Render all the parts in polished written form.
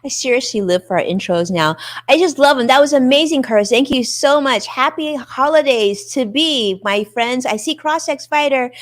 I seriously live for our intros now. I just love them. That was amazing, Curtis. Thank you so much. Happy holidays to be, my friends. I see CrossX Fighter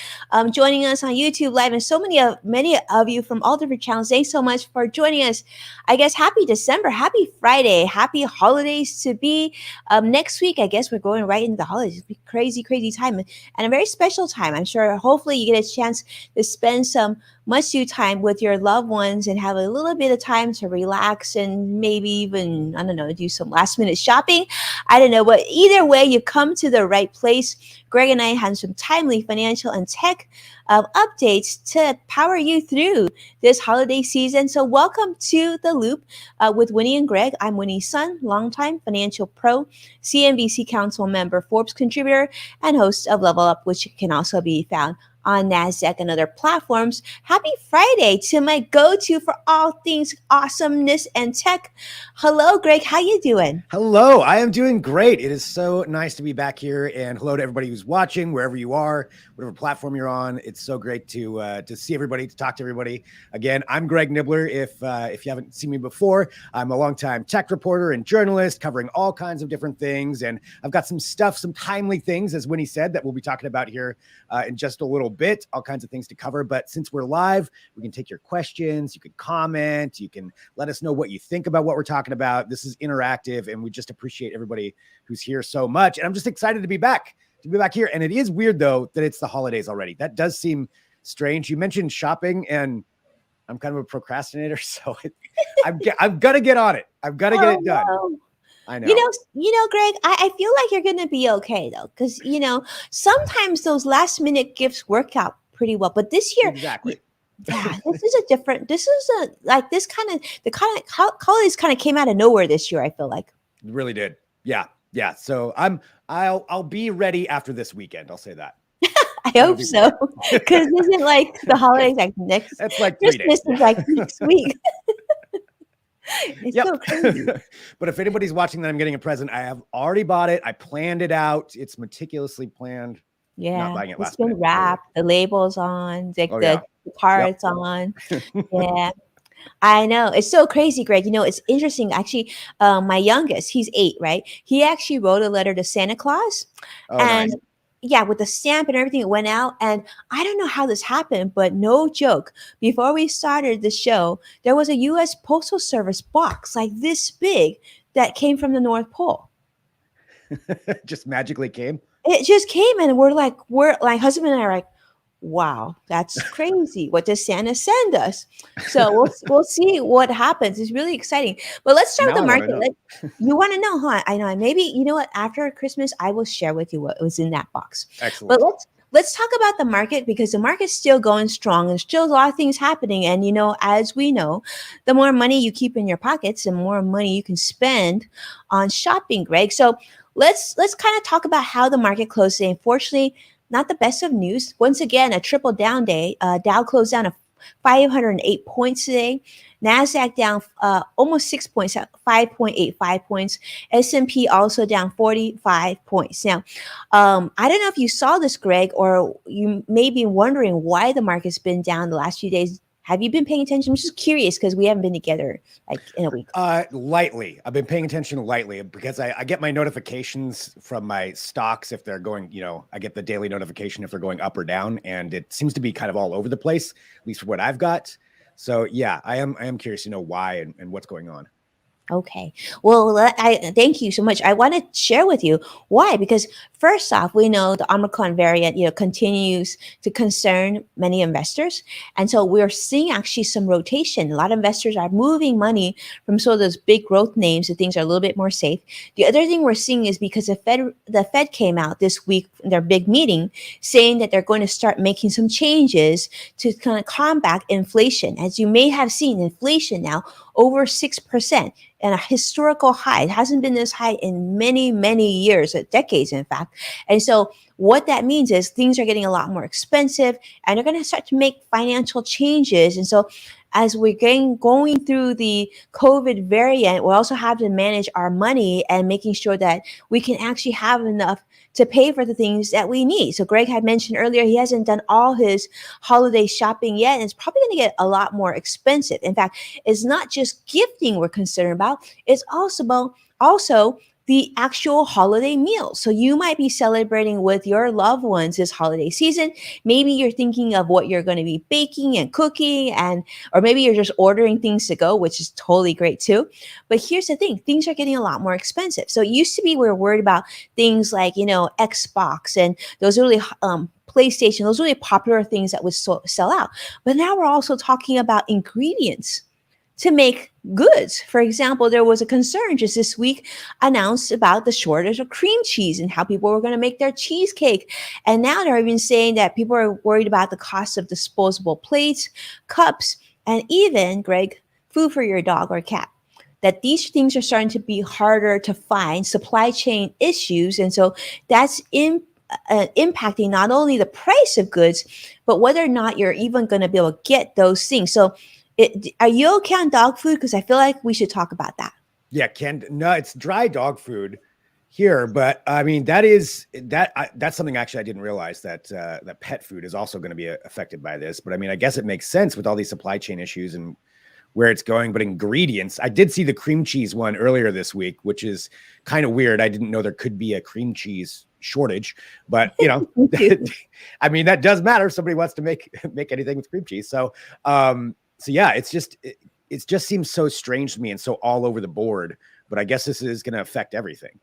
joining us on YouTube Live, and so many of you from all different channels. Thanks so much for joining us. I guess happy December, happy Friday, happy holidays to be. Next week, I guess we're going right into the holidays. It'll be crazy, crazy time and a very special time. I'm sure. Hopefully, you get a chance to spend some much due time with your loved ones and have a little bit of time to relax and maybe even, I don't know, do some last minute shopping. I don't know, but either way, you've come to the right place. Greg and I have some timely financial and tech updates to power you through this holiday season. So, welcome to The Loop with Winnie and Greg. I'm Winnie's son, longtime financial pro, CNBC Council member, Forbes contributor, and host of Level Up, which can also be found on NASDAQ and other platforms. Happy Friday to my go-to for all things awesomeness and tech. Hello, Greg. How you doing? Hello. I am doing great. It is so nice to be back here, and hello to everybody who's watching, wherever you are, whatever platform you're on. It's so great to see everybody, to talk to everybody. Again, I'm Greg Nibbler. If you haven't seen me before, I'm a longtime tech reporter and journalist covering all kinds of different things, and I've got some timely things, as Winnie said, that we'll be talking about here in just a little bit, all kinds of things to cover. But since we're live, we can take your questions. You can comment. You can let us know what you think about what we're talking about. This is interactive, and we just appreciate everybody who's here so much. And I'm just excited to be back here. And it is weird, though, that it's the holidays already. That does seem strange. You mentioned shopping, and I'm kind of a procrastinator, so I'm gonna get on it. I've got to get it done. No. I know. Greg, I feel like you're going to be okay, though, because, sometimes those last minute gifts work out pretty well. But this year, Exactly. yeah, the holidays kind of came out of nowhere this year, I feel like. It really did. Yeah. So I'll be ready after this weekend. I'll say that. I hope so, because isn't like the holidays like next? That's like 3 days. Christmas is like next week. It's so crazy. But if anybody's watching that I'm getting a present, I have already bought it. I planned it out. It's meticulously planned. Yeah, Not buying it last it's been minute. wrapped. The label's on. The card's on. Yeah. I know. It's so crazy, Greg. It's interesting. Actually, my youngest, he's 8, right? He actually wrote a letter to Santa Claus. And nice. Yeah, with the stamp and everything, it went out. And I don't know how this happened, but no joke. Before we started the show, there was a U.S. Postal Service box like this big that came from the North Pole. Just magically came? It just came, and we're like, husband and I are like, wow, that's crazy. What does Santa send us? So we'll see what happens. It's really exciting. But let's start with the market. You want to know, huh? I know. Maybe, you know what? After Christmas, I will share with you what was in that box. Excellent. But let's talk about the market, because the market's still going strong. There's still a lot of things happening. And, as we know, the more money you keep in your pockets, the more money you can spend on shopping, Greg. So let's kind of talk about how the market closed today. Unfortunately, not the best of news. Once again, a triple down day. Dow closed down 508 points today. NASDAQ down almost 6 points, 5.85 points. S&P also down 45 points. Now, I don't know if you saw this, Greg, or you may be wondering why the market's been down the last few days. Have you been paying attention? I'm just curious because we haven't been together like in a week. Lightly. I've been paying attention lightly because I get my notifications from my stocks if they're going, I get the daily notification if they're going up or down, and it seems to be kind of all over the place, at least for what I've got. So yeah, I am curious to know why and what's going on. Okay. Well, I thank you so much. I want to share with you why, because first off, we know the Omicron variant, continues to concern many investors. And so we're seeing actually some rotation. A lot of investors are moving money from sort of those big growth names to things that are a little bit more safe. The other thing we're seeing is because the Fed came out this week in their big meeting saying that they're going to start making some changes to kind of combat inflation. As you may have seen, inflation now over 6%. And a historical high. It hasn't been this high in many, many years, decades, in fact. And so what that means is things are getting a lot more expensive, and they're going to start to make financial changes. And so as we're going through the COVID variant, we also have to manage our money and making sure that we can actually have enough to pay for the things that we need. So Greg had mentioned earlier he hasn't done all his holiday shopping yet, and it's probably going to get a lot more expensive. In fact, it's not just gifting we're concerned about; it's also the actual holiday meal. So you might be celebrating with your loved ones this holiday season. Maybe you're thinking of what you're going to be baking and cooking, and or maybe you're just ordering things to go, which is totally great too. But here's the thing, things are getting a lot more expensive. So it used to be we were worried about things like, Xbox and those really PlayStation, those really popular things that would sell out. But now we're also talking about ingredients to make goods. For example, there was a concern just this week announced about the shortage of cream cheese and how people were going to make their cheesecake. And now they're even saying that people are worried about the cost of disposable plates, cups, and even, Greg, food for your dog or cat. That these things are starting to be harder to find, supply chain issues. And so that's impacting not only the price of goods, but whether or not you're even going to be able to get those things. So are you okay on dog food? Because I feel like we should talk about that. Yeah, no, it's dry dog food here, but I mean that's something actually I didn't realize that that pet food is also going to be affected by this. But I mean, I guess it makes sense with all these supply chain issues and where it's going. But ingredients, I did see the cream cheese one earlier this week, which is kind of weird. I didn't know there could be a cream cheese shortage, but I mean that does matter if somebody wants to make anything with cream cheese. So yeah, it just seems so strange to me and so all over the board, but I guess this is going to affect everything.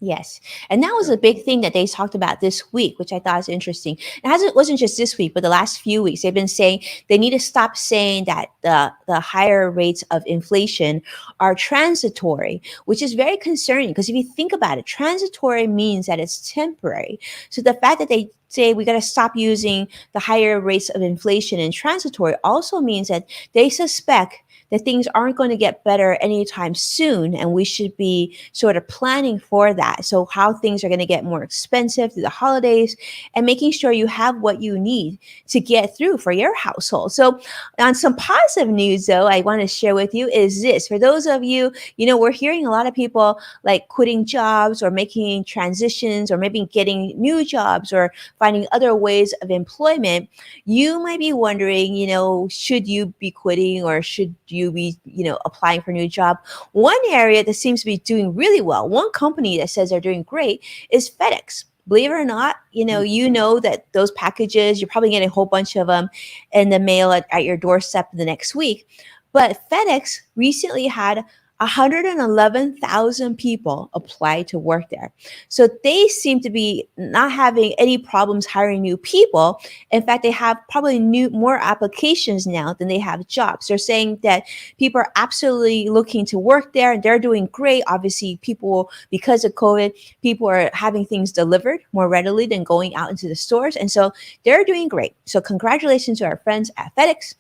Yes. And that was a big thing that they talked about this week, which I thought was interesting. It wasn't just this week, but the last few weeks, they've been saying they need to stop saying that the higher rates of inflation are transitory, which is very concerning because if you think about it, transitory means that it's temporary. So the fact that they say we got to stop using the higher rates of inflation and transitory also means that they suspect that things aren't going to get better anytime soon, and we should be sort of planning for that. So how things are going to get more expensive through the holidays and making sure you have what you need to get through for your household. So on some positive news though, I want to share with you is this. For those of you, we're hearing a lot of people like quitting jobs or making transitions or maybe getting new jobs or finding other ways of employment. You might be wondering, should you be quitting or should you be, applying for a new job? One area that seems to be doing really well, one company that says they're doing great is FedEx. Believe it or not, that those packages, you're probably getting a whole bunch of them in the mail at your doorstep the next week. But FedEx recently had 111,000 people apply to work there. So they seem to be not having any problems hiring new people. In fact, they have probably more applications now than they have jobs. They're saying that people are absolutely looking to work there and they're doing great. Obviously, people, because of COVID, people are having things delivered more readily than going out into the stores. And so they're doing great. So congratulations to our friends at FedEx.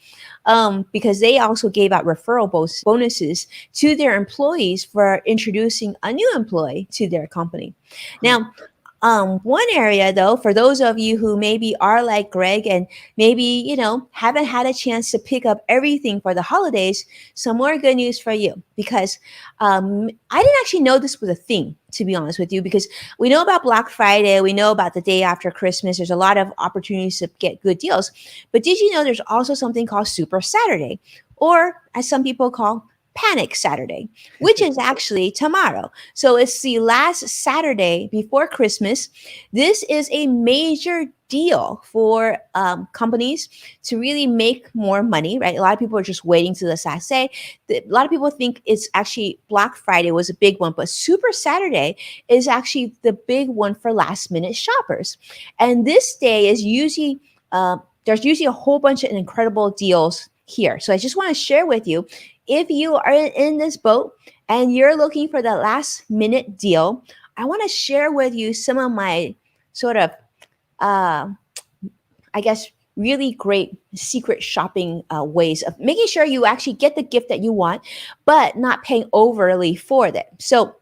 Because they also gave out referral bonuses to their employees for introducing a new employee to their company. Now, one area though, for those of you who maybe are like Greg and maybe, haven't had a chance to pick up everything for the holidays, some more good news for you because I didn't actually know this was a thing, to be honest with you, because we know about Black Friday, we know about the day after Christmas, there's a lot of opportunities to get good deals. But did you know there's also something called Super Saturday, or as some people call Panic Saturday, which is actually tomorrow. So it's the last Saturday before Christmas. This is a major deal for companies to really make more money, right? A lot of people are just waiting to the last day. A lot of people think it's actually Black Friday was a big one, but Super Saturday is actually the big one for last minute shoppers. And this day is usually, there's usually a whole bunch of incredible deals here. So I just want to share with you, if you are in this boat and you're looking for the last minute deal, I want to share with you some of my sort of, I guess, really great secret shopping ways of making sure you actually get the gift that you want, but not paying overly for it. So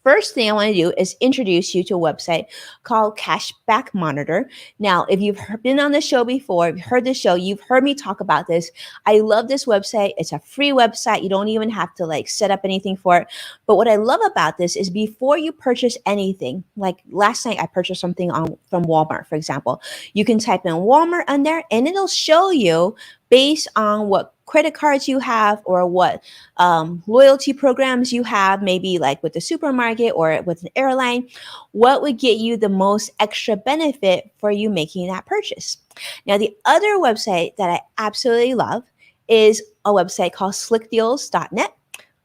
first thing I want to do is introduce you to a website called Cashback Monitor. Now, if you've been on the show before, if you've heard the show, you've heard me talk about this. I love this website. It's a free website. You don't even have to like set up anything for it. But what I love about this is before you purchase anything, like last night I purchased something on from Walmart, for example, you can type in Walmart on there and it'll show you based on what credit cards you have or what loyalty programs you have, maybe like with the supermarket or with an airline, what would get you the most extra benefit for you making that purchase. Now, the other website that I absolutely love is a website called slickdeals.net.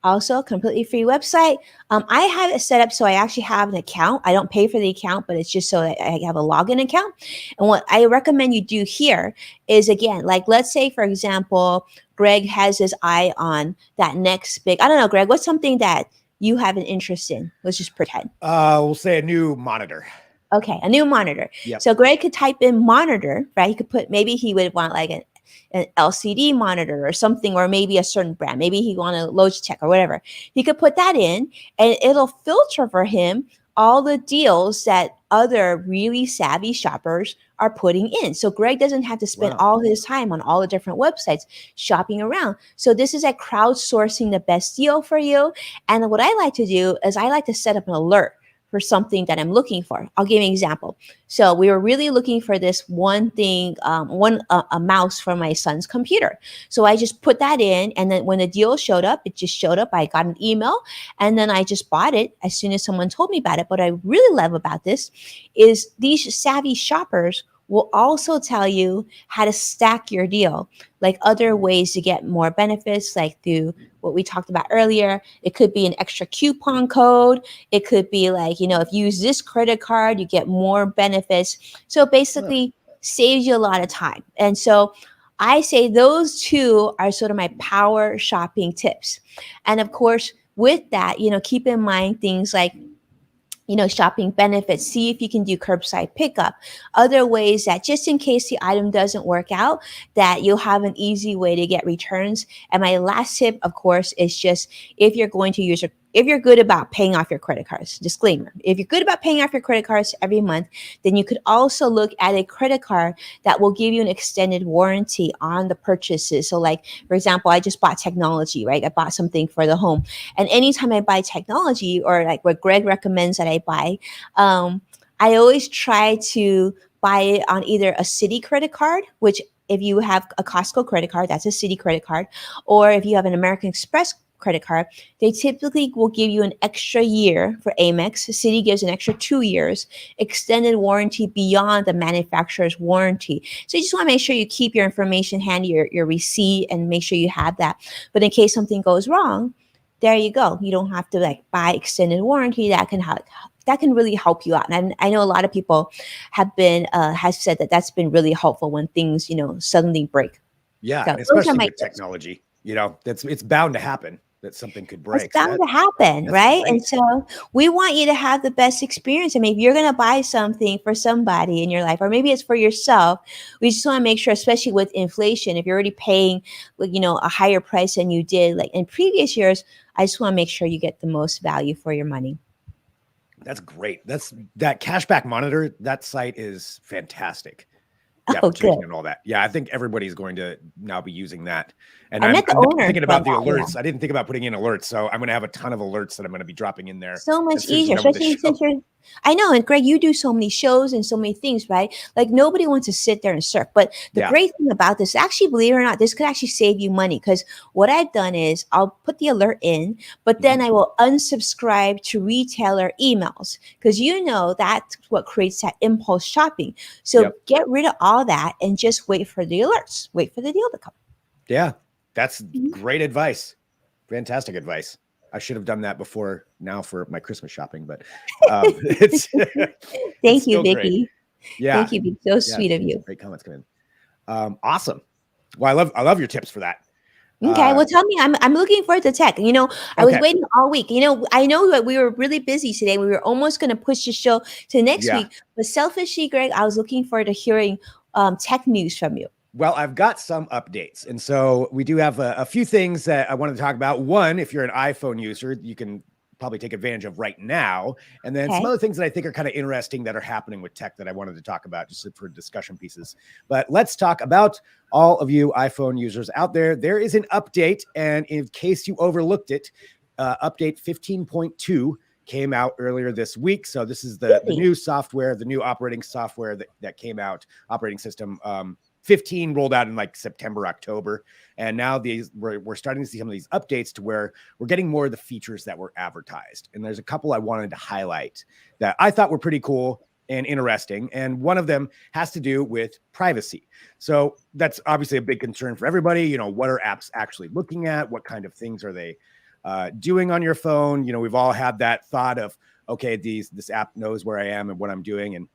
Also, a completely free website. I have it set up so I actually have an account. I don't pay for the account, but it's just so that I have a login account. And what I recommend you do here is, again, like let's say, for example, Greg has his eye on that next big, I don't know, Greg, what's something that you have an interest in? Let's just pretend. We'll say a new monitor. Okay, a new monitor. Yep. So Greg could type in monitor, right? He could put, maybe he would want like an LCD monitor or something, or maybe a certain brand. Maybe he want a Logitech or whatever. He could put that in and it'll filter for him all the deals that other really savvy shoppers are putting in. So Greg doesn't have to spend all his time on all the different websites shopping around. So this is a crowdsourcing the best deal for you. And what I like to do is I like to set up an alert for something that I'm looking for. I'll give you an example. So we were really looking for this one thing, a mouse for my son's computer. So I just put that in, and then when the deal showed up, it just showed up. I got an email, and then I just bought it as soon as someone told me about it. What I really love about this is these savvy shoppers will also tell you how to stack your deal, like other ways to get more benefits, like through what we talked about earlier. It could be an extra coupon code. It could be like, if you use this credit card, you get more benefits. So basically saves you a lot of time. And so I say those two are sort of my power shopping tips. And of course, with that, keep in mind things like shopping benefits. See if you can do curbside pickup. Other ways that just in case the item doesn't work out, that you'll have an easy way to get returns. And my last tip, of course, is just if you're going to use if you're good about paying off your credit cards, disclaimer, if you're good about paying off your credit cards every month, then you could also look at a credit card that will give you an extended warranty on the purchases. So like, for example, I just bought technology, right? I bought something for the home. And anytime I buy technology, or like what Greg recommends that I buy, I always try to buy it on either a Citi credit card, which if you have a Costco credit card, that's a Citi credit card, or if you have an American Express credit card, they typically will give you an extra year for Amex. Citi gives an extra 2 years extended warranty beyond the manufacturer's warranty. So you just want to make sure you keep your information handy, your receipt, and make sure you have that. But in case something goes wrong, there you go. You don't have to like buy extended warranty. That can really help you out. And I know a lot of people have said that that's been really helpful when things suddenly break. Yeah, So especially with technology. It's bound to happen that something could break. It's bound to happen, right? Great. And so we want you to have the best experience. I mean, if you're going to buy something for somebody in your life, or maybe it's for yourself, we just want to make sure, especially with inflation, if you're already paying, a higher price than you did like in previous years, I just want to make sure you get the most value for your money. That's great. That Cashback Monitor, that site is fantastic. Yeah, good. And all that. Yeah, I think everybody's going to now be using that. And I'm thinking about the alerts. Yeah. I didn't think about putting in alerts, so I'm going to have a ton of alerts that I'm going to be dropping in there. So much easier, especially since I know, and Greg, you do so many shows and so many things, right? Like nobody wants to sit there and surf. But the great thing about this, actually, believe it or not, this could actually save you money, because what I've done is I'll put the alert in, but then I will unsubscribe to retailer emails, because that's what creates that impulse shopping. So get rid of all that and just wait for the alerts. Wait for the deal to come. Yeah, that's great advice. Fantastic advice. I should have done that before now for my Christmas shopping, but it's thank you, Vicky. Great. Yeah, thank you. So sweet of you. Great comments come in. Awesome. Well, I love your tips for that. Okay, well, tell me. I'm looking forward to tech. I was waiting all week. I know that we were really busy today. We were almost going to push the show to next week, but selfishly, Greg, I was looking forward to hearing tech news from you. Well, I've got some updates. And so we do have a few things that I wanted to talk about. One, if you're an iPhone user, you can probably take advantage of right now. And then some Okay. other things that I think are kind of interesting that are happening with tech that I wanted to talk about just for discussion pieces. But let's talk about all of you iPhone users out there. There is an update. And in case you overlooked it, update 15.2 came out earlier this week. So this is the Really? new software, the new operating software that came out, operating system. 15 rolled out in like September, October. And now we're starting to see some of these updates to where we're getting more of the features that were advertised. And there's a couple I wanted to highlight that I thought were pretty cool and interesting. And one of them has to do with privacy. So that's obviously a big concern for everybody. You know, what are apps actually looking at? What kind of things are they doing on your phone? You know, we've all had that thought of, okay, this app knows where I am and what I'm doing. And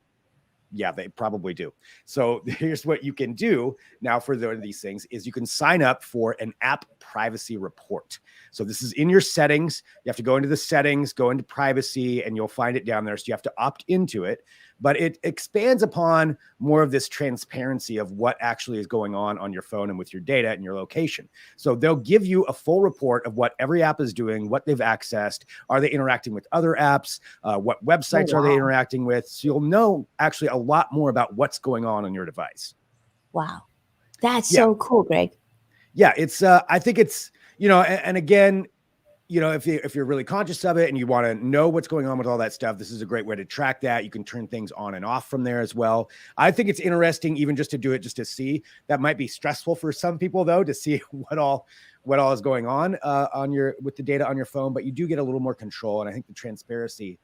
yeah, they probably do. So here's what you can do now for these things is you can sign up for an app privacy report. So this is in your settings. You have to go into the settings, go into privacy, and you'll find it down there. So you have to opt into it. But it expands upon more of this transparency of what actually is going on your phone and with your data and your location. So they'll give you a full report of what every app is doing, what they've accessed. Are they interacting with other apps? What websites Oh, are they wow. interacting with? So you'll know actually a lot more about what's going on your device. Wow. That's Yeah. so cool, Greg. Yeah. It's, I think it's, you know, and again, you know, if you're really conscious of it and you want to know what's going on with all that stuff, this is a great way to track that. You can turn things on and off from there as well. I think it's interesting, even just to do it, just to see. That might be stressful for some people, though, to see what all is going on with the data on your phone. But you do get a little more control, and I think the transparency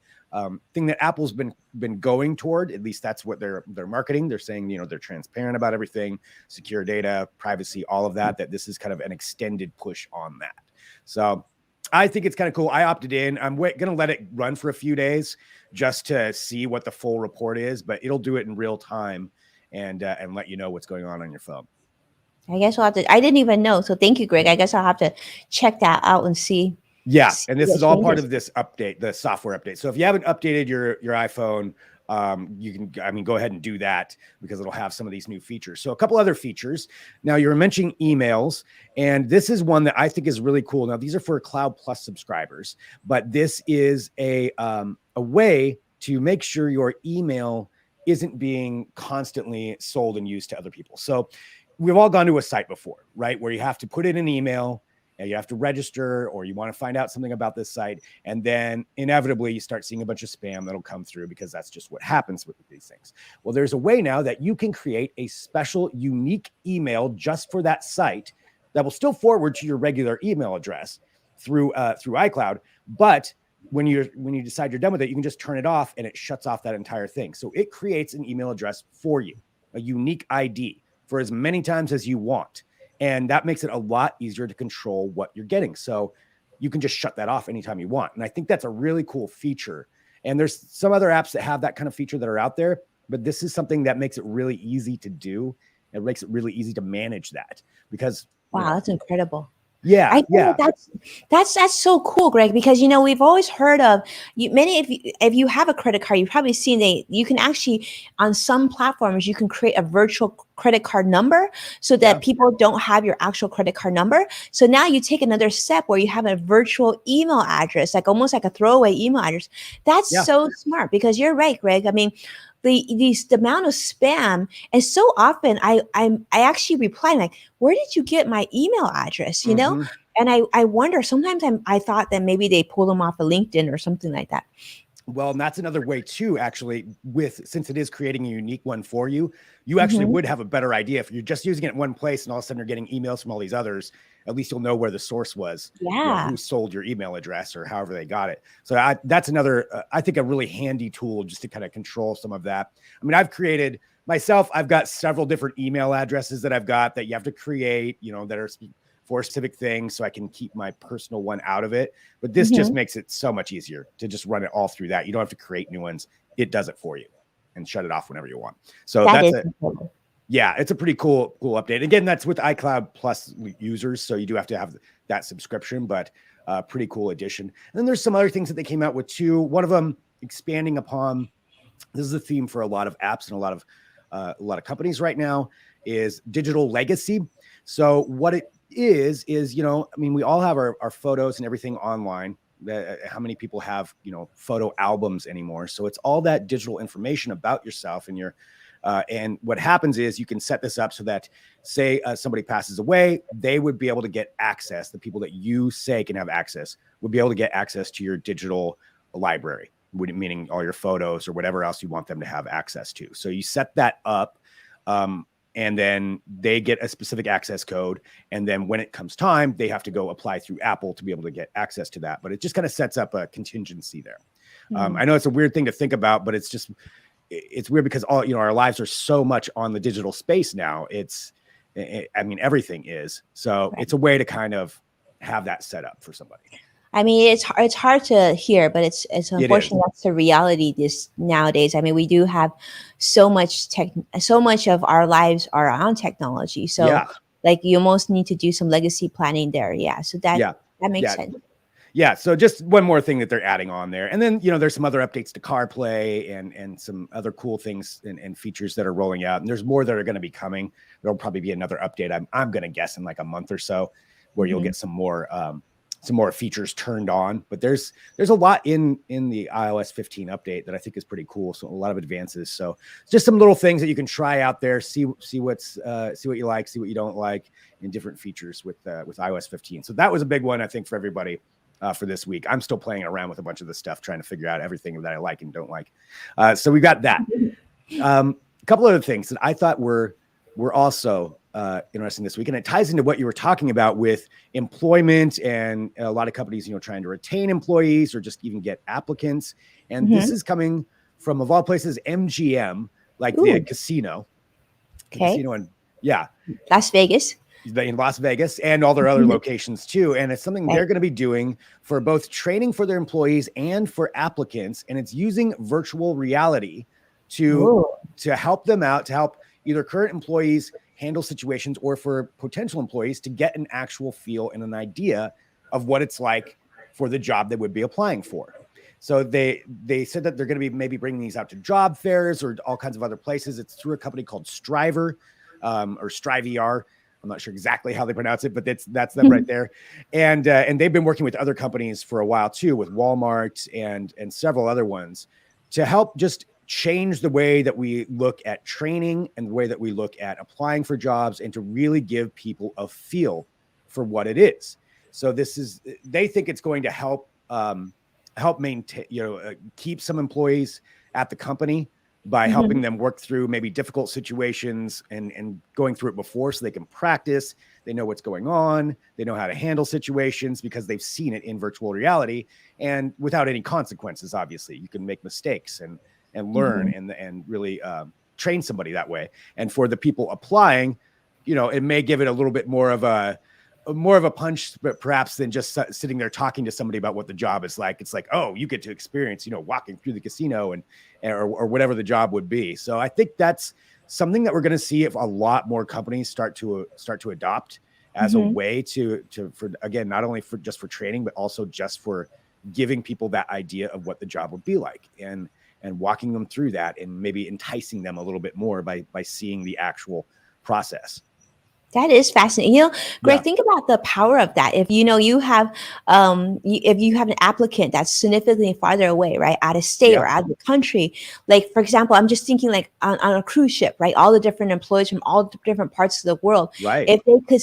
thing that Apple's been going toward, at least that's what they're marketing. They're saying, you know, they're transparent about everything, secure data, privacy, all of that. That this is kind of an extended push on that. So I think it's kind of cool. I opted in. I'm going to let it run for a few days just to see what the full report is, but it'll do it in real time and let you know what's going on your phone. I guess I'll have to. I didn't even know. So thank you, Greg. I guess I'll have to check that out and see. Yeah, See and this what is all part changes. of this update, the software update. So if you haven't updated your iPhone, you can, I mean, go ahead and do that because it'll have some of these new features. So a couple other features. Now you were mentioning emails, and this is one that I think is really cool. Now these are for Cloud Plus subscribers, but this is a way to make sure your email isn't being constantly sold and used to other people. So we've all gone to a site before, right? Where you have to put in an email and you have to register, or you want to find out something about this site. And then inevitably you start seeing a bunch of spam that'll come through because that's just what happens with these things. Well, there's a way now that you can create a special unique email just for that site that will still forward to your regular email address through iCloud. But when you decide you're done with it, you can just turn it off and it shuts off that entire thing. So it creates an email address for you, a unique ID for as many times as you want. And that makes it a lot easier to control what you're getting. So you can just shut that off anytime you want. And I think that's a really cool feature. And there's some other apps that have that kind of feature that are out there, but this is something that makes it really easy to do. It makes it really easy to manage that because, Wow, you know, that's incredible. yeah, I think yeah, that's so cool, Greg, because you know we've always heard of many if you have a credit card, you've probably seen you can actually on some platforms you can create a virtual credit card number so yeah, that people don't have your actual credit card number. So now you take another step where you have a virtual email address, like almost like a throwaway email address. That's yeah. so smart because you're right, Greg. I mean, the amount of spam, and so often I actually reply like, where did you get my email address? You know, Mm-hmm. and I wonder sometimes I thought that maybe they pull them off of LinkedIn or something like that. Well, and that's another way too, actually, since it is creating a unique one for you, you actually Hmm. would have a better idea. If you're just using it in one place and all of a sudden you're getting emails from all these others, at least you'll know where the source was, you know, Yeah. who sold your email address or however they got it. So that's another, I think, a really handy tool just to kind of control some of that. I mean, I've created myself, I've got several different email addresses that I've got that you have to create, you know, that are for specific things so I can keep my personal one out of it. But this just Hmm. makes it so much easier to just run it all through that. You don't have to create new ones. It does it for you and shut it off whenever you want. So That that's is a, incredible. yeah, it's a pretty cool update. Again, that's with iCloud Plus users. So you do have to have that subscription, but pretty cool addition. And then there's some other things that they came out with too. One of them expanding upon, this is a theme for a lot of apps and a lot of companies right now, is digital legacy. So what it is, you know, I mean, we all have our photos and everything online. how many people have, photo albums anymore. So it's all that digital information about yourself and and what happens is you can set this up so that, say somebody passes away, they would be able to get access. The people that you say can have access would be able to get access to your digital library, meaning all your photos or whatever else you want them to have access to. So you set that up, and then they get a specific access code. And then when it comes time, they have to go apply through Apple to be able to get access to that. But it just kind of sets up a contingency there. I know it's a weird thing to think about, but it's weird because our lives are so much on the digital space now. Everything is. So It's a way to kind of have that set up for somebody. I mean, it's hard to hear, but it's unfortunately that's the reality this nowadays. I mean, we do have so much of our lives are on technology. So like you almost need to do some legacy planning there. Yeah. So that makes sense. Yeah. So just one more thing that they're adding on there. And then, there's some other updates to CarPlay and some other cool things and features that are rolling out. And there's more that are going to be coming. There'll probably be another update. I'm going to guess in like a month or so where you'll get some more features turned on. But there's a lot in the iOS 15 update that I think is pretty cool. So a lot of advances. So just some little things that you can try out there, see what you like, see what you don't like, in different features with iOS 15. So that was a big one, I think, for everybody. For this week, I'm still playing around with a bunch of this stuff, trying to figure out everything that I like and don't like. So we got that. A couple other things that I thought were also interesting this week, and it ties into what you were talking about with employment and a lot of companies, trying to retain employees or just even get applicants. And this is coming from, of all places, MGM, like the casino. Okay. Casino in Las Vegas. In Las Vegas and all their other locations too. And it's something they're going to be doing for both training for their employees and for applicants. And it's using virtual reality to help them out, to help either current employees handle situations or for potential employees to get an actual feel and an idea of what it's like for the job they would be applying for. So they said that they're going to be maybe bringing these out to job fairs or all kinds of other places. It's through a company called Striver or Strive-ER. I'm not sure exactly how they pronounce it, but that's them right there. And they've been working with other companies for a while too, with Walmart and several other ones, to help just change the way that we look at training and the way that we look at applying for jobs, and to really give people a feel for what it is. So they think it's going to help maintain, keep some employees at the company by helping them work through maybe difficult situations and going through it before, so they can practice. They know what's going on. They know how to handle situations because they've seen it in virtual reality, and without any consequences. Obviously, you can make mistakes and learn and really train somebody that way. And for the people applying, it may give it a little bit more of a punch, but perhaps than just sitting there talking to somebody about what the job is like. It's like, oh, you get to experience, walking through the casino or whatever the job would be. So I think that's something that we're going to see if a lot more companies start to adopt as a way for, again, not only for just for training, but also just for giving people that idea of what the job would be like, and walking them through that, and maybe enticing them a little bit more by seeing the actual process. That is fascinating. Greg, think about the power of that. If you have if you have an applicant that's significantly farther away, right, out of state or out of the country, like for example, I'm just thinking like on a cruise ship, right, all the different employees from all the different parts of the world, right? If they could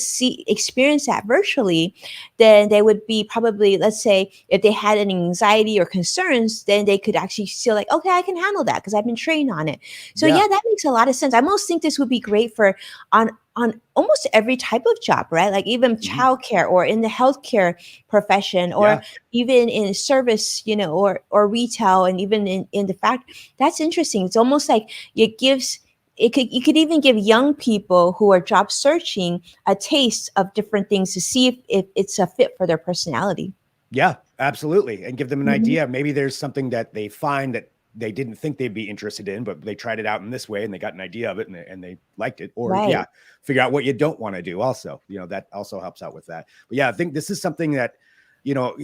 experience that virtually, then they would be probably, let's say, if they had any anxiety or concerns, then they could actually feel like, okay, I can handle that because I've been trained on it. So that makes a lot of sense. I almost think this would be great for on almost every type of job, right? Like even childcare or in the healthcare profession, or even in service, or retail, and even in the factory. That's interesting. It's almost like you could even give young people who are job searching a taste of different things to see if it's a fit for their personality. Yeah, absolutely. And give them an idea. Maybe there's something that they find that they didn't think they'd be interested in, but they tried it out in this way and they got an idea of it and they liked it. Or figure out what you don't want to do also. That also helps out with that. But I think this is something that,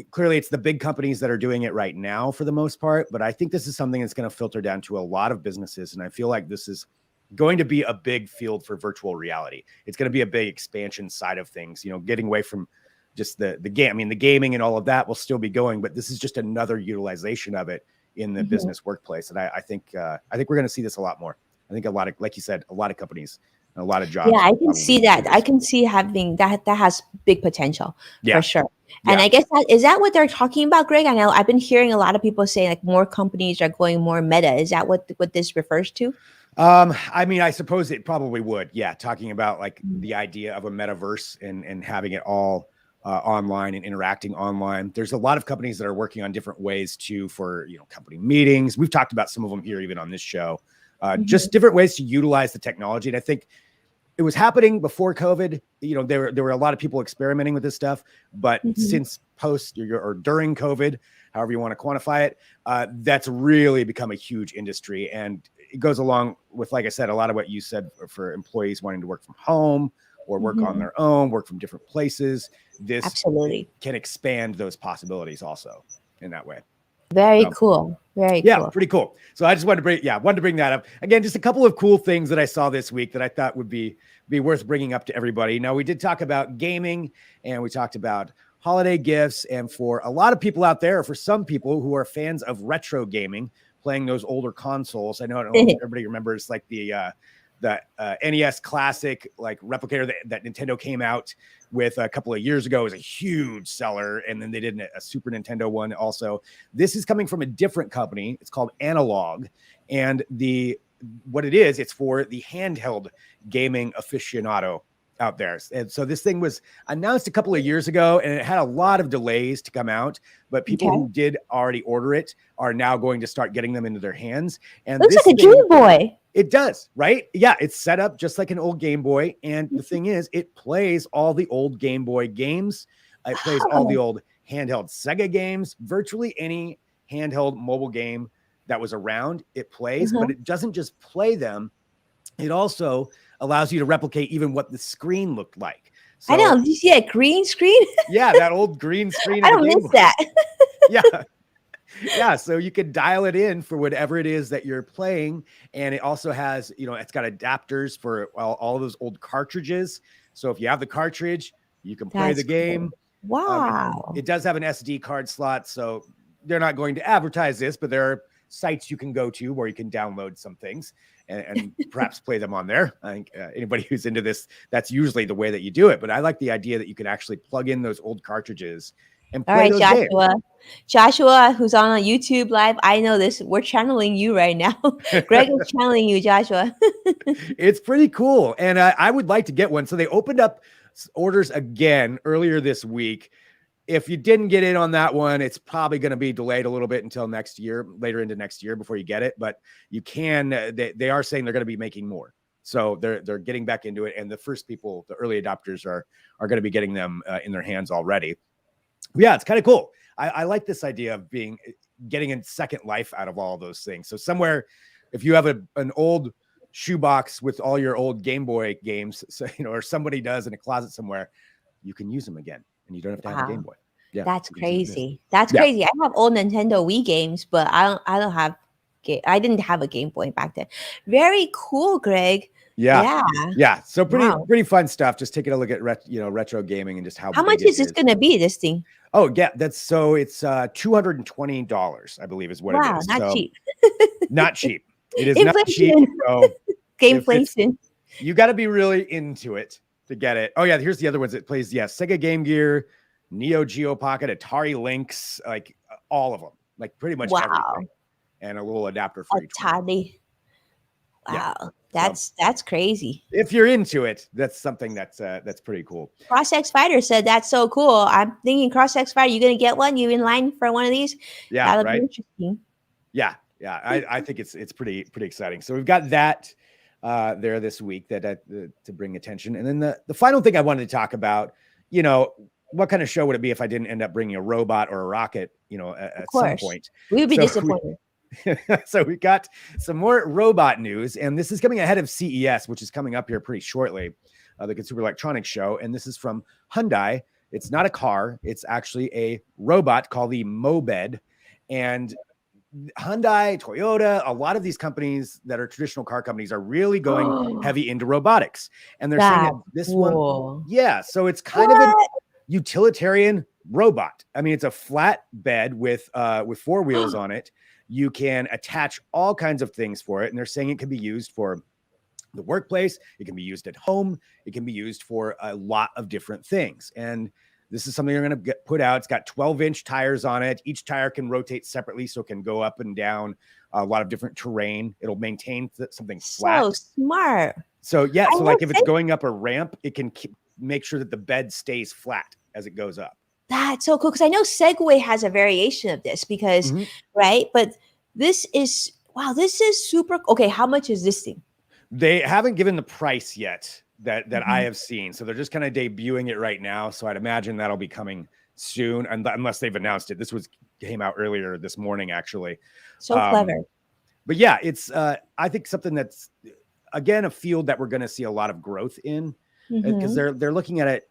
clearly it's the big companies that are doing it right now for the most part, but I think this is something that's going to filter down to a lot of businesses. And I feel like this is going to be a big field for virtual reality. It's going to be a big expansion side of things, getting away from just the game. I mean, the gaming and all of that will still be going, but this is just another utilization of it in the business workplace. And I think we're going to see this a lot more. I think a lot of, like you said, a lot of companies, a lot of jobs. Yeah, I can see that. I can see having that has big potential for sure. And I guess is that what they're talking about, Greg? I know I've been hearing a lot of people saying like more companies are going more meta. Is that what this refers to? I mean, I suppose it probably would. Yeah, talking about like the idea of a metaverse and having it all online and interacting online. There's a lot of companies that are working on different ways too for company meetings. We've talked about some of them here even on this show. Just different ways to utilize the technology. And I think it was happening before COVID. There were a lot of people experimenting with this stuff, but since post or during COVID, however you want to quantify it, that's really become a huge industry. And it goes along with, like I said, a lot of what you said for employees wanting to work from home or work on their own, work from different places. This absolutely can expand those possibilities also in that way. Very cool. Very cool. Pretty cool. So I just wanted to bring that up. Again, just a couple of cool things that I saw this week that I thought would be worth bringing up to everybody. Now, we did talk about gaming and we talked about holiday gifts. And for a lot of people out there, or for some people who are fans of retro gaming, playing those older consoles, I don't know if everybody remembers like the NES Classic like replicator that Nintendo came out with a couple of years ago. It was a huge seller, and then they did a Super Nintendo one also. This is coming from a different company. It's called Analog, and what it is, it's for the handheld gaming aficionado out there. And so this thing was announced a couple of years ago, and it had a lot of delays to come out, but people who did already order it are now going to start getting them into their hands. And looks like a Game Boy. It does, right? Yeah, it's set up just like an old Game Boy. And the thing is, it plays all the old Game Boy games. It plays all the old handheld Sega games, virtually any handheld mobile game that was around, it plays, but it doesn't just play them. It also allows you to replicate even what the screen looked like. So, I know. Did you see a green screen? Yeah, that old green screen. I don't miss that. Yeah. So you could dial it in for whatever it is that you're playing. And it also has, it's got adapters for all of those old cartridges. So if you have the cartridge, you can play the game. Cool. Wow. It does have an SD card slot. So they're not going to advertise this, but there are sites you can go to where you can download some things and perhaps play them on there. I think anybody who's into this, that's usually the way that you do it. But I like the idea that you can actually plug in those old cartridges and play those games. Joshua, who's on YouTube Live, I know this. We're channeling you right now. Greg is channeling you, Joshua. It's pretty cool. And I would like to get one. So they opened up orders again earlier this week. If you didn't get in on that one, it's probably going to be delayed a little bit until next year, later into next year before you get it. But you can, they are saying they're going to be making more. So they're getting back into it. And the first people, the early adopters are going to be getting them in their hands already. Yeah, it's kind of cool. I like this idea of getting a second life out of all of those things. So somewhere, if you have an old shoebox with all your old Game Boy games, so, or somebody does in a closet somewhere, you can use them again. And you don't have to have a Game Boy. Yeah, that's crazy. That's crazy. I have old Nintendo Wii games, but I didn't have a Game Boy back then. Very cool, Greg. Yeah. So pretty fun stuff. Just taking a look at retro gaming and just how much is this going to be? This thing? Oh yeah, it's $220, I believe, is what it is. Not cheap. Not cheap. It is not cheap. So Gameflation. You got to be really into it to get it. Oh yeah, here's the other ones it plays. Yeah, Sega Game Gear, Neo Geo Pocket, Atari Lynx, like all of them, like pretty much everything, and a little adapter for each one. Wow, that's crazy. If you're into it, that's something that's pretty cool. CrossX Fighter said that's so cool. I'm thinking CrossX Fighter, you gonna get one? You in line for one of these? Yeah, that'll right. be interesting. Yeah. I think it's pretty exciting. So we've got that there this week that to bring attention. And then the final thing I wanted to talk about, what kind of show would it be if I didn't end up bringing a robot or a rocket, at some point? We would be disappointed. So we got some more robot news, and this is coming ahead of CES, which is coming up here pretty shortly, the Consumer Electronics Show. And this is from Hyundai. It's not a car. It's actually a robot called the Mobed. And Hyundai, Toyota, a lot of these companies that are traditional car companies are really going heavy into robotics. And they're saying that this one, so it's kind of utilitarian robot. I mean, it's a flat bed with 4 wheels on it. You can attach all kinds of things for it, and they're saying it can be used for the workplace. It can be used at home. It can be used for a lot of different things. And this is something you're going to get put out. It's got 12-inch tires on it. Each tire can rotate separately, so it can go up and down a lot of different terrain. It'll maintain something flat. So smart. So yeah, I so will like if it's say going up a ramp, it can make sure that the bed stays flat as it goes up. that's so cool because I know Segway has a variation of this because, Mhm. right? But this is wow, this is super. Okay, how much is this thing? They haven't given the price yet that I Mhm. have seen. So they're just kind of debuting it right now. So I'd imagine that'll be coming soon, unless they've announced it. This came out earlier this morning, actually. So clever. But yeah, it's I think something that's again a field that we're going to see a lot of growth in because Mhm. they're looking at it,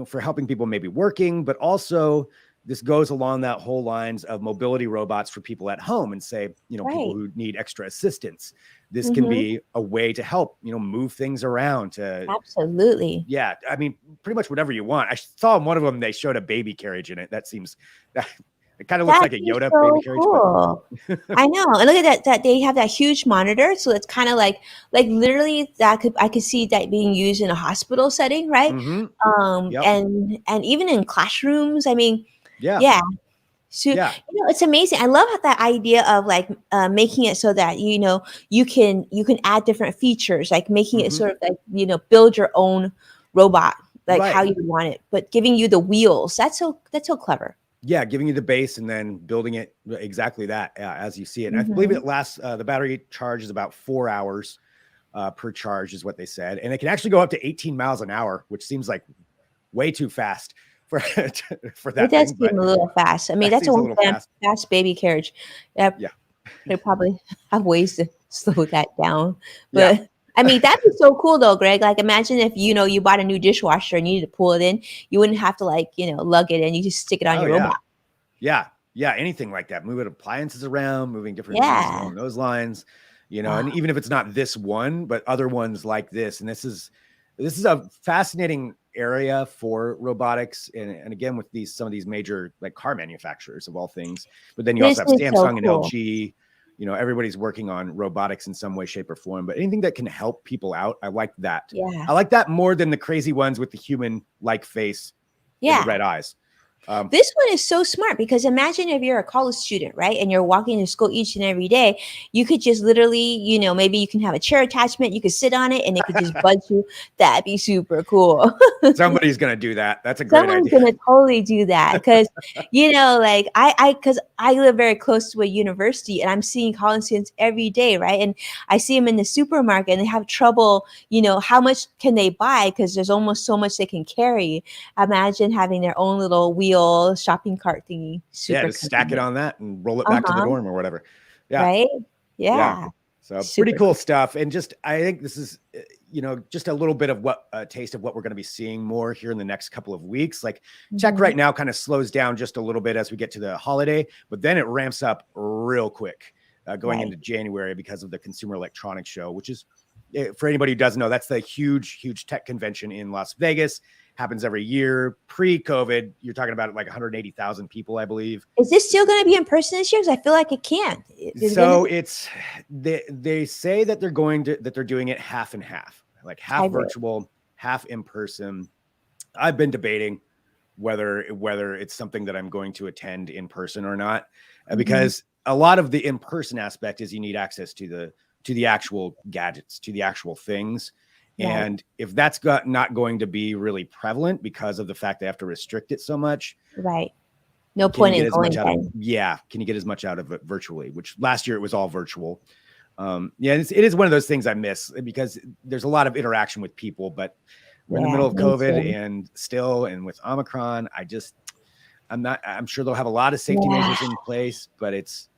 for helping people maybe working, but also this goes along that whole lines of mobility robots for people at home and say, people Right. who need extra assistance. This can Mhm. be a way to help, move things around to, Absolutely. yeah. I mean, pretty much whatever you want. I saw in one of them, they showed a baby carriage in it. That seems, it kind of looks That like a is Yoda baby so carriage, but cool. I know. And look at that they have that huge monitor. So it's kind of like literally I could see that being used in a hospital setting, right? mhm, yep. And even in classrooms. I mean, Yeah. yeah. So Yeah. it's amazing. I love that idea of like making it so that you can add different features, like making it Mhm. sort of like build your own robot, like how Right. you want it, but giving you the wheels. That's so clever. Yeah, giving you the base and then building it exactly that as you see it. And I believe Hmm. it lasts, the battery charge is about 4 hours per charge is what they said. And it can actually go up to 18 miles an hour, which seems like way too fast for, for It that does thing, but seem a little fast. I mean, that that's a seems a one little damn fast. fast baby carriage. Yeah, Yeah. they probably have ways to slow that down. Yeah. But I mean, that'd be so cool though, Greg. Like imagine if you bought a new dishwasher and you need to pull it in, you wouldn't have to like, lug it in. You just stick it on Oh, your yeah. robot. Yeah. Yeah. Anything like that. Moving appliances around, moving different things Yeah. along those lines, and Wow. even if it's not this one, but other ones like this. And this is a fascinating area for robotics. And again, with some of these major like car manufacturers of all things, but then you also This have is so Samsung and cool. LG, everybody's working on robotics in some way, shape or form, but anything that can help people out. I like that. Yeah. I like that more than the crazy ones with the human like face and the Yeah. red eyes. This one is so smart because imagine if you're a college student, right? And you're walking to school each and every day, you could just literally, maybe you can have a chair attachment, you could sit on it and it could just budge you. That'd be super cool. Somebody's going to do that. That's a great Someone's idea. gonna totally do that because like because I live very close to a university and I'm seeing college students every day, right? And I see them in the supermarket and they have trouble, how much can they buy because there's almost so much they can carry. Imagine having their own little wheel shopping cart thingy, Yeah, super just stack it convenient. on that and roll it back to the Uh-huh. dorm or whatever. Yeah. Right? Yeah. Yeah. So pretty Super cool cool. stuff. And just, I think this is, just a little bit of a taste of what we're going to be seeing more here in the next couple of weeks. Like tech Mhm. right now kind of slows down just a little bit as we get to the holiday, but then it ramps up real quick going Right. into January because of the Consumer Electronics Show, which is, for anybody who doesn't know, that's the huge tech convention in Las Vegas. Happens every year. Pre-COVID, you're talking about like 180,000 people, I believe. Is this still gonna be in person this year? Because I feel like it can't. Is it gonna So be they say that they're doing it half and half, like half hybrid? virtual, half in person. I've been debating whether it's something that I'm going to attend in person or not, Mhm. because a lot of the in-person aspect is you need access to the actual gadgets, to the actual things. Right. And if that's not going to be really prevalent because of the fact they have to restrict it so much, Right. No can you point in get as much going out of then. can you get as much out of it virtually, which last year it was all virtual. Yeah, it is one of those things I miss because there's a lot of interaction with people, but we're in the Yeah, middle of me COVID too. and with Omicron, I'm sure they'll have a lot of safety Yeah, measures in place, but it's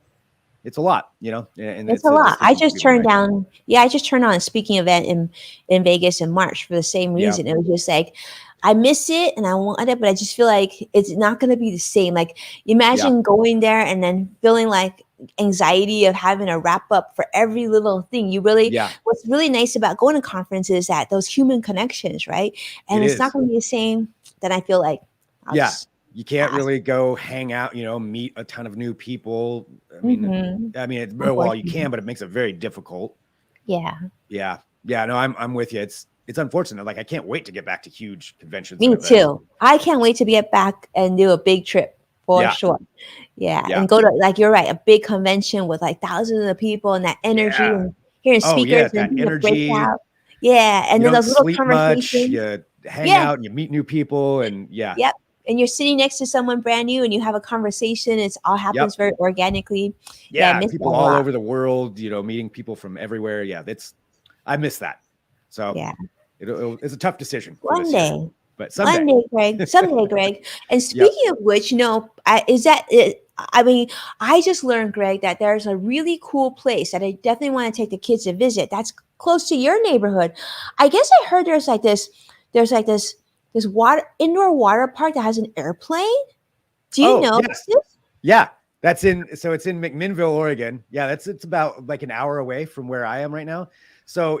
a lot, and it's it's a a lot. I decision for just people to turned make. down I just turned on a speaking event in Vegas in March for the same Yeah. reason. It was just like I miss it and I want it, but I just feel like it's not gonna be the same. Like Yeah. imagine going there and then feeling like anxiety of having to wrap up for every little thing. Yeah, What's really nice about going to conferences is that those human connections, right? it And it's not is. gonna be the same that I feel like I'll Yeah. just You can't pass. really go hang out, meet a ton of new people. Mm-hmm. Well, you Unfortunately. can, but it makes it very difficult. Yeah. Yeah. Yeah. No, I'm with you. It's unfortunate. Like I can't wait to get back to huge conventions and Me events. too. I can't wait to get back and do a big trip for Yeah. sure. Yeah, Yeah. and go to, like, you're right, a big convention with like thousands of people and that energy Yeah. and hearing Oh yeah, speakers and that then the energy. breakout. Yeah, and You then don't those little sleep much. conversations. You hang Yeah, out and you meet new people and yeah. yep. And you're sitting next to someone brand new and you have a conversation. It's all happens Yep. very organically. Yeah, I Yeah, miss that people a all lot. over the world, meeting people from everywhere. Yeah, I miss that. So Yeah. it's a tough decision for One this year, day. but One someday. day, Greg. Someday, Greg. And Yep. speaking of which, is that it? I mean, I just learned, Greg, that there's a really cool place that I definitely want to take the kids to visit. That's close to your neighborhood. I guess I heard there's like this water indoor water park that has an airplane. Do you Oh, know yes. this? Yeah. It's in McMinnville, Oregon. Yeah, it's about like an hour away from where I am right now. So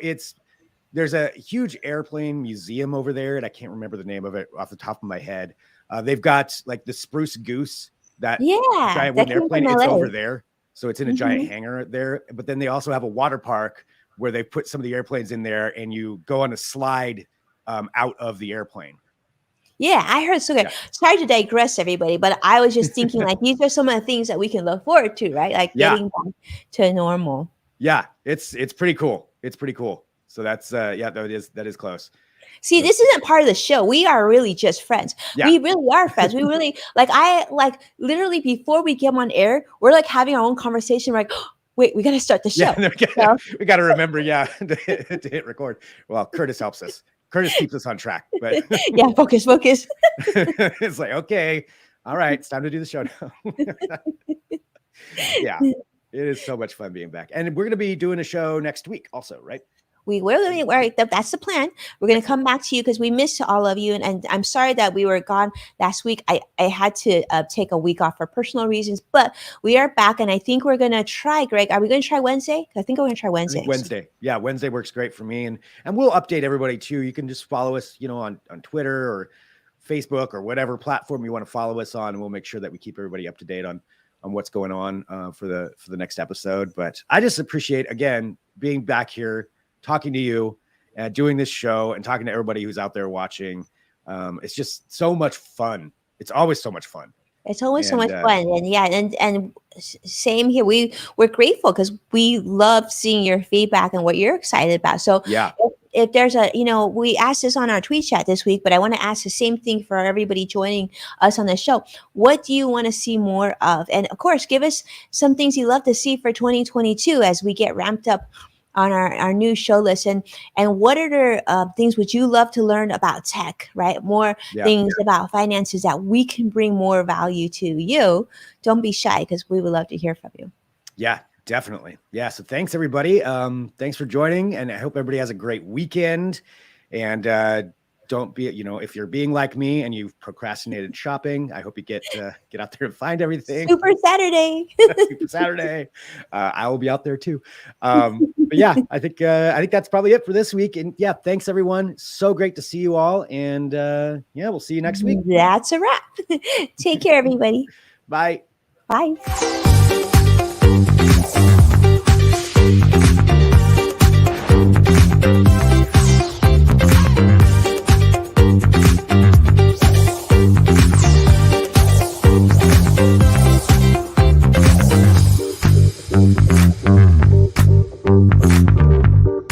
there's a huge airplane museum over there, and I can't remember the name of it off the top of my head. They've got like the Spruce Goose, that Yeah, giant that wooden came airplane. from It's LA. over there, so it's in a giant Hmm. hangar there. But then they also have a water park where they put some of the airplanes in there, and you go on a slide out of the airplane. Yeah, I heard so good. Yeah, Sorry to digress, everybody, but I was just thinking like these are some of the things that we can look forward to, right? Like yeah, getting back to normal. yeah. It's pretty cool. It's pretty cool. So that's yeah, that is close. See, So this isn't part of the show. We are really just friends. yeah, We really are friends. We really like literally before we get on air, we're like having our own conversation. We're like, wait, we got to start the yeah. show. So We got to remember, yeah, to hit record. Well, Curtis helps us. Curtis keeps us on track, but yeah, focus, focus. it's like, okay, all right, it's time to do the show now. Yeah, it is so much fun being back, and we're gonna be doing a show next week, also, right? We will. Right, that's the plan. We're going to Excellent. come back to you because we missed all of you, and I'm sorry that we were gone last week. I had to take a week off for personal reasons, but we are back, and I think we're going to try. Greg, are we going to try Wednesday? I think we're going to try I think Wednesday. Wednesday. Yeah, Wednesday works great for me, and we'll update everybody too. You can just follow us, on Twitter or Facebook or whatever platform you want to follow us on, and we'll make sure that we keep everybody up to date on what's going on for the next episode. But I just appreciate again being back here, talking to you, doing this show, and talking to everybody who's out there watching. It's just so much fun. It's always so much fun. It's always so And much fun, and yeah, and same here. We're grateful because we love seeing your feedback and what you're excited about. So yeah, if there's we asked this on our tweet chat this week, but I want to ask the same thing for everybody joining us on the show. What do you want to see more of? And of course, give us some things you love to see for 2022 as we get ramped up on our new show list. And what other things would you love to learn about tech, right? More yeah, things about finances that we can bring more value to you. Don't be shy because we would love to hear from you. yeah, definitely. Yeah. So thanks everybody. Thanks for joining, and I hope everybody has a great weekend. And don't be, if you're being like me and you've procrastinated shopping, I hope you get out there and find everything. Super Saturday. Super Saturday. I will be out there too. But yeah, I think that's probably it for this week. And yeah, thanks everyone. So great to see you all. And yeah, we'll see you next week. That's a wrap. Take care, everybody. Bye. Bye.